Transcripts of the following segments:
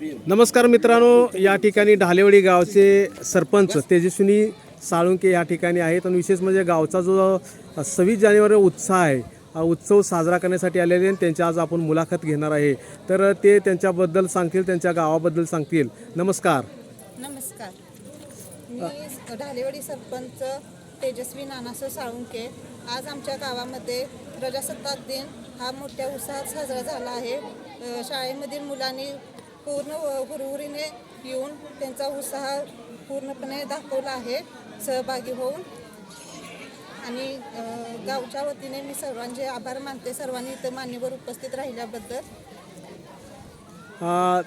नमस्कार मित्रांनो, या ठिकाणी ढालेवाडी गावचे सरपंच तेजस्विनी साळुंके या ठिकाणी आहेत आणि विशेष म्हणजे गावचा जो 26 जानेवारी उत्साह आहे, हा उत्सव साजरा करण्यासाठी आलेले आणि त्यांची आज आपण मुलाखत घेणार आहे. तर ते त्यांच्याबद्दल सांगतील, त्यांच्या गावाबद्दल सांगतील. नमस्कार. नमस्कार, मी ढालेवाडी सरपंच तेजस्वी नानासो साळुंके. आज आमच्या गावामध्ये प्रजासत्ताक दिन हा मोठ्या उत्साहात साजरा झाला आहे. शाळेमधील मुलांनी पूर्ण हुरहुरीने येऊन त्यांचा उत्साह पूर्णपणे दाखवला आहे सहभागी होऊन. आणि गावच्या वतीने मी सर्वांचे आभार मानते, सर्वांनी इथं मान्यवर उपस्थित राहिल्याबद्दल.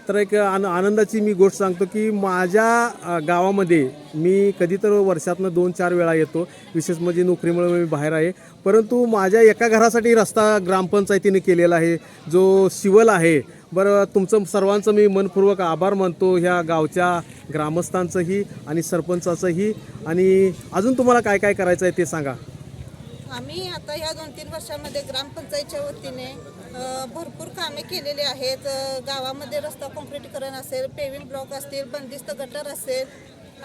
तर एक आनंदाची मी गोष्ट सांगतो की माझ्या गावामध्ये मी कधी तर वर्षातनं 2-4 वेळा येतो. विशेष म्हणजे नोकरीमुळे मी बाहेर आहे, परंतु माझ्या एका घरासाठी रस्ता ग्रामपंचायतीने केलेला आहे, जो शिवल आहे. बरं, तुमचं सर्वांचं मी मनपूर्वक आभार मानतो, ह्या गावच्या ग्रामस्थांचंही आणि सरपंचाचंही. आणि अजून तुम्हाला काय काय करायचं आहे ते सांगा. आम्ही आता ह्या 2-3 वर्षामध्ये ग्रामपंचायतच्या वतीने भरपूर कामे केलेली आहेत. गावामध्ये रस्ता काँक्रिटीकरण असेल, पेविंग ब्लॉक असतील, बंदिस्त गटर असेल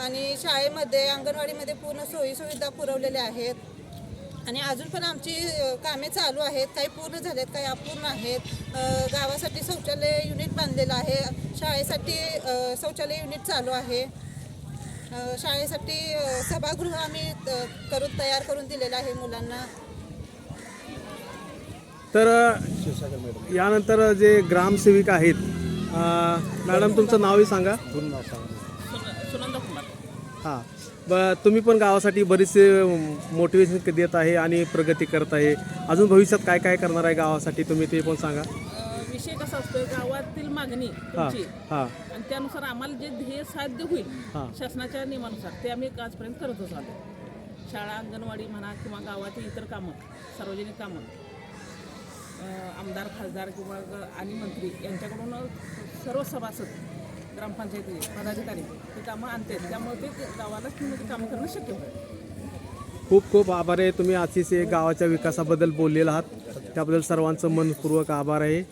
आणि शाळेमध्ये अंगणवाडीमध्ये पूर्ण सोयीसुविधा पुरवलेल्या आहेत. आणि अजून पण आमची कामे चालू आहेत, काही पूर्ण झालेत, काही अपूर्ण आहेत. गावासाठी शौचालय युनिट बांधलेलं आहे, शाळेसाठी शौचालय युनिट चालू आहे, शाळेसाठी सभागृह आम्ही तयार करून दिलेलं आहे मुलांना. तर यानंतर जे ग्रामसेविका आहेत, मॅडम तुमचं नावही सांगा. सुनंदा कुमार. हां, तुम्ही पण गावासाठी बरीचसे मोटिवेशन देत आहे आणि प्रगती करत आहे. अजून भविष्यात काय काय करणार आहे गावासाठी तुम्ही ते पण सांगा. विषय कसा असतो, गावातील मागणी तुमची आणि त्यानुसार आम्हाला जे ध्येय साध्य होईल शासनाच्या नियमानुसार ते आम्ही आजपर्यंत करतच आलो. शाळा, अंगणवाडी म्हणा किंवा गावातील इतर कामं, सार्वजनिक कामं, आमदार, खासदार किंवा आणि मंत्री यांच्याकडून सर्व सभासद, ग्रामपंचायती पदाधिकारी हे कामं आणतात. त्यामुळे ते गावाला कामं करणं शक्य होतं. खूप खूप आभार आहे. तुम्ही अतिशय गावाच्या विकासाबद्दल बोललेला आहात, त्याबद्दल सर्वांचं मनपूर्वक आभार आहे.